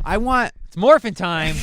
It's morphin' time.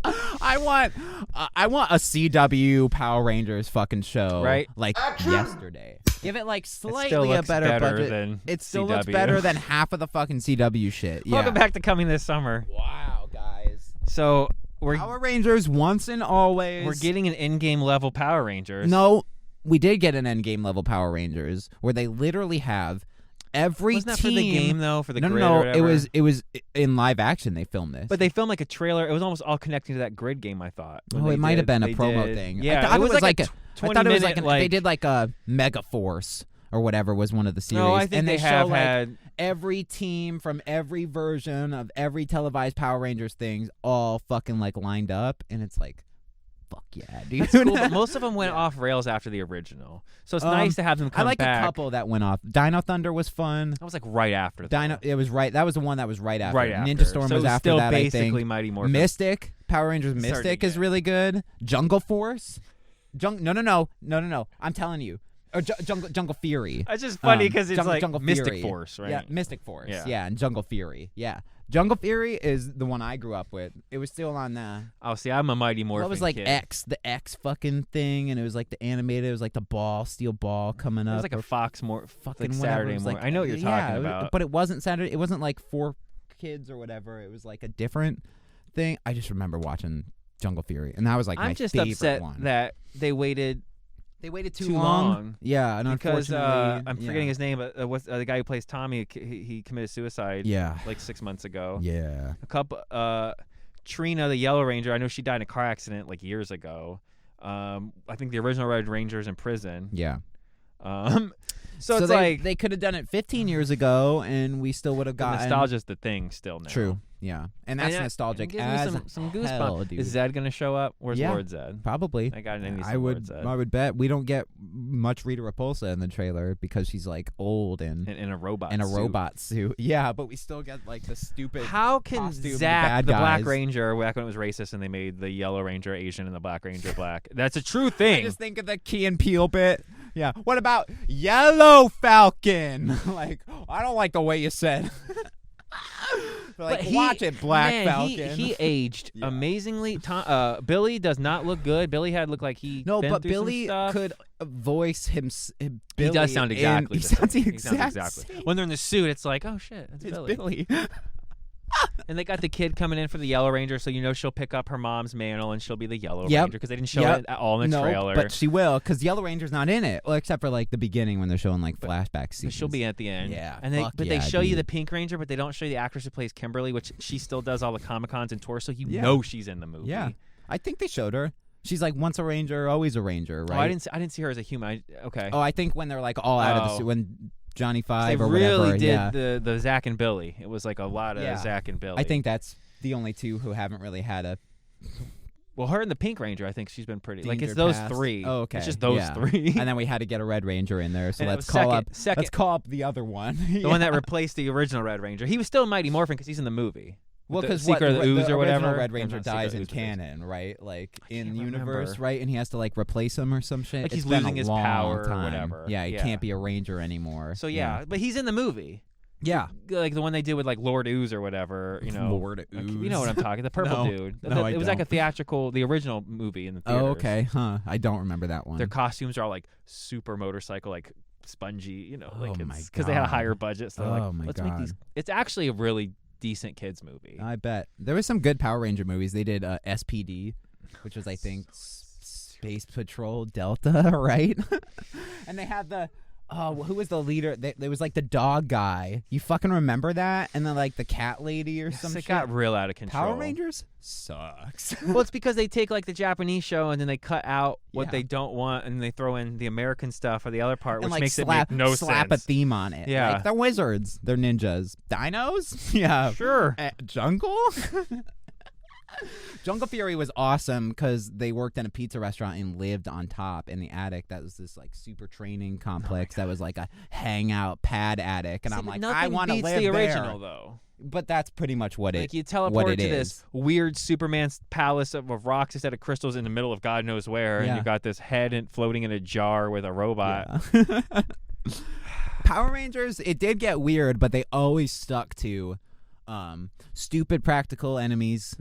I want a CW Power Rangers fucking show, right? Like yesterday. Give it like slightly a better budget. Than it still CW. looks better than half of the fucking CW shit. Yeah. Welcome back to Coming This Summer. Wow, guys. So we're Power Rangers once and always. We're getting an in-game level Power Rangers. No, we did get an end-game level Power Rangers where they literally have every Wasn't that team. for the game though? For the grid or no, whatever? it was in live action. They filmed this, But they filmed like a trailer. It was almost all connecting to that grid game. I thought. Oh, it might have been a promo thing. Yeah, I thought it was like a. I thought it was like minute, they did like a Mega Force or whatever was one of the series. No, I think and they show have like had every team from every version of every televised Power Rangers things all fucking like lined up, and it's like, fuck yeah, dude. That's cool, but most of them went off rails after the original, so it's nice to have them come I like back. a couple that went off. Dino Thunder was fun. That was like right after. It was right. That was the one that was right after. Right after. Ninja Storm so was it was after still that. basically I think. Mighty Morphin. Mystic, Power Rangers Mystic is really good. Jungle Force. No. I'm telling you. Or Jungle Fury. It's just funny because it's like Jungle Mystic Fury. Force, right? Yeah, Mystic Force. Yeah, and Jungle Fury. Yeah. Jungle Fury is the one I grew up with. It was still on Oh, see, I'm a Mighty Morphin What was like kid. the X fucking thing, and it was like the animated. It was like the steel ball coming up. It was like a Fox fucking like Saturday morning. morning. I know what you're talking about. But it wasn't Saturday. It wasn't like for kids or whatever. It was like a different thing. I just remember watching Jungle Fury, and that was like my just favorite upset one. that they waited. They waited too long. Yeah, and because unfortunately, I'm forgetting his name, but what's the guy who plays Tommy? He committed suicide. Yeah, like 6 months ago. Yeah, a couple. Trina, the Yellow Ranger. I know she died in a car accident like years ago. I think the original Red Ranger's in prison. Yeah. So it's like they could have done it 15 years ago, and we still would have gotten nostalgia's the thing still now. True. Yeah, and that's nostalgic as some hell, goosebumps. dude. Is Zed gonna show up? Where's Lord Zed? Probably. I got I would bet we don't get much Rita Repulsa in the trailer because she's like old and in a robot suit. Yeah, but we still get like the stupid. How can Zack, the Black Ranger, back when it was racist and they made the Yellow Ranger Asian and the Black Ranger black? That's a true thing. I just think of the Key and Peele bit. Yeah. What about Yellow Falcon? Like, I don't like the way you said. Like, watch it, Black Falcon. He aged amazingly. Billy does not look good. Billy had looked like he but Billy could voice him. Billy he does sound exactly. He sounds exactly. When they're in the suit, it's like, oh shit, it's Billy. And they got the kid coming in for the Yellow Ranger, so you know she'll pick up her mom's mantle and she'll be the Yellow Ranger because they didn't show it at all in the trailer. But she will because Yellow Ranger's not in it, well, except for like the beginning when they're showing like flashback scenes. She'll be at the end. Yeah, and they show you the Pink Ranger, but they don't show you the actress who plays Kimberly, which she still does all the Comic-Cons and tours, so you know she's in the movie. Yeah, I think they showed her. She's like once a Ranger, always a Ranger, right? Oh, I didn't see her as a human. Okay. Oh, I think when they're like all out of the suit, when Johnny Five or whatever. They really did the Zack and Billy. It was like a lot of Zack and Billy. I think that's the only two who haven't really had a. Well, her and the Pink Ranger, I think she's been pretty. Danger like it's those past. three. Oh, okay. It's just those three. And then we had to get a Red Ranger in there, so and let's call up the other one. The one that replaced the original Red Ranger. He was still Mighty Morphin because he's in the movie. Well, because Secret of the Ooze or whatever. Red Ranger dies in canon, right? Like in universe, right? And he has to like replace him or some shit. Like he's losing his power or whatever. Yeah, he can't be a Ranger anymore. So but he's in the movie. Yeah, like the one they did with like Lord Ooze or whatever. You know, Lord Ooze. You know what I'm talking? The purple dude. It was like a theatrical, the original movie in the theaters. Oh, okay, huh? I don't remember that one. Their costumes are all like super motorcycle, like spongy. You know, like because they had a higher budget. So they're like, let's make these. It's actually a really decent kids movie. I bet there was some good Power Ranger movies. They did SPD, which was I think Space Patrol Delta, right? And they had the who was the leader? There was like the dog guy. You fucking remember that? And then like the cat lady or something. It got real out of control. Power Rangers sucks. Well, it's because they take like the Japanese show and then they cut out what they don't want and they throw in the American stuff or the other part, which makes it make no sense. Slap a theme on it. Yeah, like, they're wizards. They're ninjas. Dinos. Yeah, sure. Jungle. Jungle Fury was awesome because they worked in a pizza restaurant and lived on top in the attic. That was this like super training complex that was like a hangout pad attic, and I'm like, I want to live the there. Original though. But that's pretty much what like you teleport to this weird Superman's palace of rocks instead of crystals in the middle of God knows where, and you got this head floating in a jar with a robot. Yeah. Power Rangers, it did get weird, but they always stuck to stupid practical enemies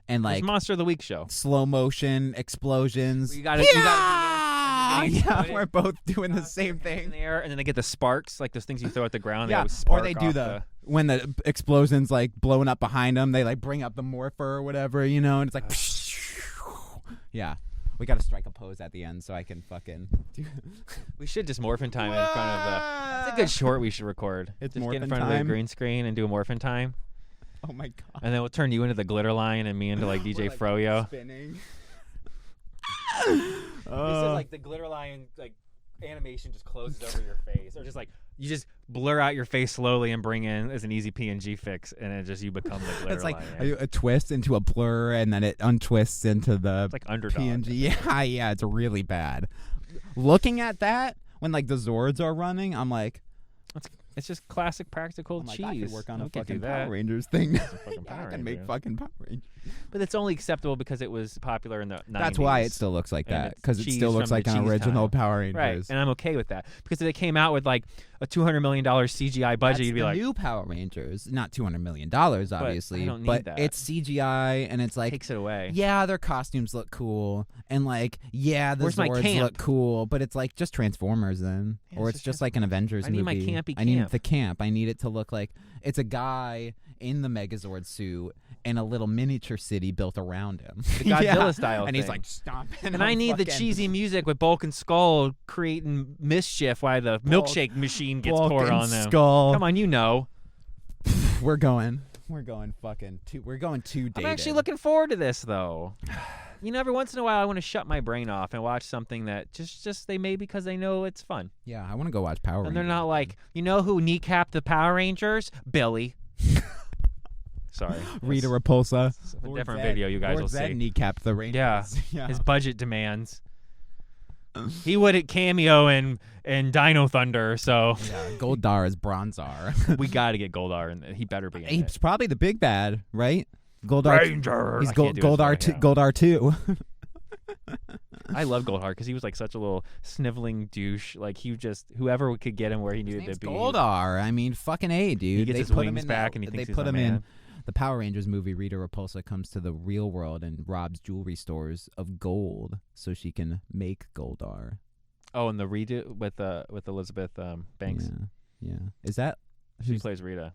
and like Monster of the Week show. Slow motion explosions. You gotta do that. Yeah, we're both doing the same thing. In the air, and then they get the sparks, like those things you throw at the ground. Yeah, or they do when the explosions like blowing up behind them, they like bring up the morpher or whatever, you know, and it's like, yeah. We got to strike a pose at the end so I can fucking do. We should just morphin' time in front of the. It's a good short we should record. It's just morphin' get in front time. of the green screen and do a morphin' time. Oh my god. And then we'll turn you into the glitter line and me into like DJ Froyo. Spinning. This is like the glitter line like animation just closes over your face, or just like you just blur out your face slowly and bring in as an easy PNG fix, and it just you become the glitter it's like line. a twist into a blur, and then it untwists into the it's like Underdog. PNG. Yeah, it's really bad. Looking at that when like the Zords are running, I'm like, it's just classic practical cheese. I could work on a fucking do Power that. Rangers thing. I can make fucking Power Rangers. But it's only acceptable because it was popular in the 90s. That's why it still looks like that, because it still looks like an original Power Rangers. Right, and I'm okay with that. Because if they came out with like a $200 million CGI budget, you'd be like, new Power Rangers, not $200 million, obviously, but that. It's CGI, and it's like takes it away. Yeah, their costumes look cool, and like the Zords look cool, but it's like just Transformers then, or it's just like an Avengers movie. I need my campy I need the camp. I need it to look like it's a guy in the Megazord suit in a little miniature city built around him. The Godzilla style and thing. he's like stomping. And I need the cheesy music with Bulk and Skull creating mischief while the milkshake machine gets poured on them. Skull. Come on, you know. We're going fucking we're going too dated. I'm actually looking forward to this though. You know, every once in a while I want to shut my brain off and watch something that just they made because they know it's fun. Yeah, I want to go watch Power Rangers. And they're not like, you know who kneecapped the Power Rangers? Billy. Sorry. Rita Repulsa. It's a different video you guys will see. Kneecapped the Rangers. Yeah. His budget demands. He would cameo in Dino Thunder, so yeah, Goldar is Bronzar. We got to get Goldar, and he better be in He's probably the big bad, right? Goldar Ranger. He's Goldar 2. I love Goldar because he was like such a little sniveling douche. Like he just whoever could get him where he needed to be. Goldar. I mean, fucking A, dude. He gets his wings back, and he thinks they put him in the Power Rangers movie. Rita Repulsa comes to the real world and robs jewelry stores of gold so she can make Goldar. Oh, and the redo with Elizabeth Banks. Yeah. Is that she plays Rita?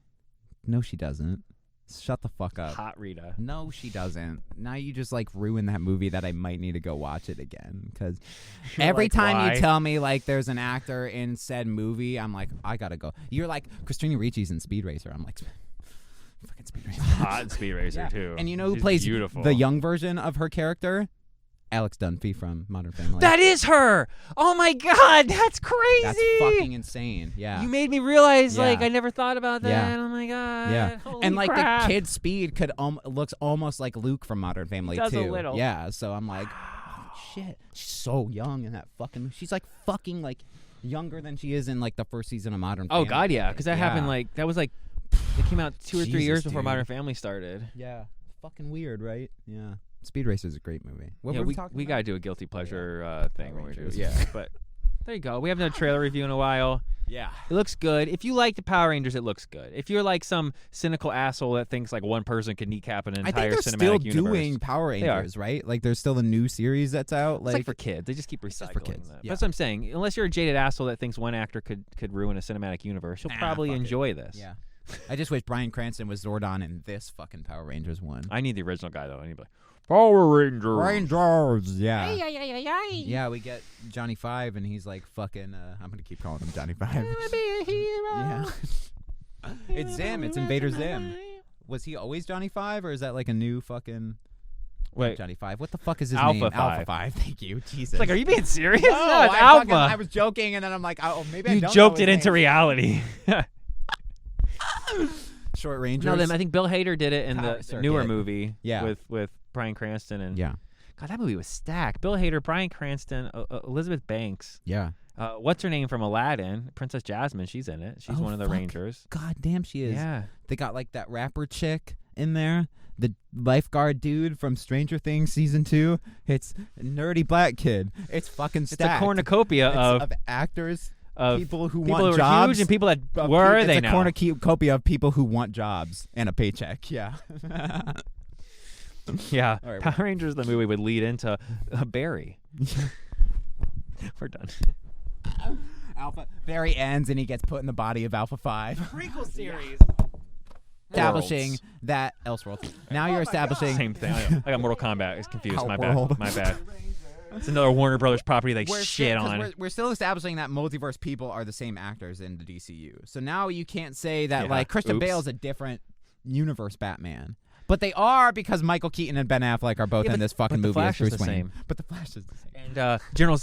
No, she doesn't. Shut the fuck up. Hot Rita. No, she doesn't. Now you just like ruin that movie that I might need to go watch it again, because every time you tell me like there's an actor in said movie, I'm like, I gotta go. You're like, Christina Ricci's in Speed Racer. I'm like, fucking Speed Racer. Hot Speed Racer too. And you know who plays the young version of her character? Alex Dunphy from Modern Family. That is her. Oh my god, that's crazy. That's fucking insane. Yeah. You made me realize like I never thought about that. Yeah. Oh my god. Yeah. Holy and like crap. the kid Speed could looks almost like Luke from Modern Family Does too. a little. Yeah. So I'm like, oh, shit. She's so young in that fucking. She's like fucking like younger than she is in like the first season of Modern Family. Oh god, yeah, because that happened like that was like it came out 2 or 3 years before Modern Family started. Yeah. Fucking weird, right? Yeah. Speed Racer is a great movie. What yeah, were we gotta do a guilty pleasure thing when we do. Yeah, but there you go. We haven't done a trailer review in a while. Yeah, it looks good. If you like the Power Rangers, it looks good. If you're like some cynical asshole that thinks like one person could kneecap an entire cinematic universe, I think they're still doing Power Rangers, right? Like there's still a new series that's out. It's like for kids. They just keep recycling for kids. that. Yeah. That's what I'm saying. Unless you're a jaded asshole that thinks one actor could ruin a cinematic universe, you'll probably enjoy this. Yeah. I just wish Bryan Cranston was Zordon in this fucking Power Rangers one. I need the original guy though. I need to be like, Power Rangers. Yeah. Yeah, we get Johnny Five, and he's like fucking. I'm gonna keep calling him Johnny Five. I'm gonna be a hero. Yeah. It's Zim. It's Invader Zim. Was he always Johnny Five, or is that like a new fucking? Wait, Johnny Five. What the fuck is his Alpha name? 5. Alpha 5. Thank you. Jesus. It's like, are you being serious? No, it's Alpha. I was joking, and then I'm like, oh, maybe I you don't joked know it his into name. reality. Short Rangers. No, I think Bill Hader did it in the newer movie. Yeah. With Bryan Cranston and yeah. God, that movie was stacked. Bill Hader, Bryan Cranston, Elizabeth Banks. Yeah. What's her name from Aladdin? Princess Jasmine. She's in it. She's one of the Rangers. God damn, she is. Yeah. They got like that rapper chick in there. The lifeguard dude from Stranger Things season 2. It's a nerdy black kid. It's fucking stacked. It's a cornucopia of actors. of people who people want who are jobs huge and people that of where are it's they a now? cornucopia of people who want jobs and a paycheck. Yeah. Yeah, All right, Power Rangers the movie would lead into Barry. We're done. Alpha Barry ends and he gets put in the body of Alpha 5. Prequel series. Establishing Worlds. that Elseworlds. Now you're establishing Same thing. I got Mortal Kombat. It's confused. My Outworld. bad. My bad. It's another Warner Brothers property they We're shit still, 'cause on. We're still establishing that multiverse people are the same actors in the DCU. So now you can't say that Yeah. like Christian Oops. Bale's a different universe Batman. But they are because Michael Keaton and Ben Affleck are both Yeah, in but- this fucking but the movie Flash as is Bruce the Wayne. same. But the Flash is the same. And General Zod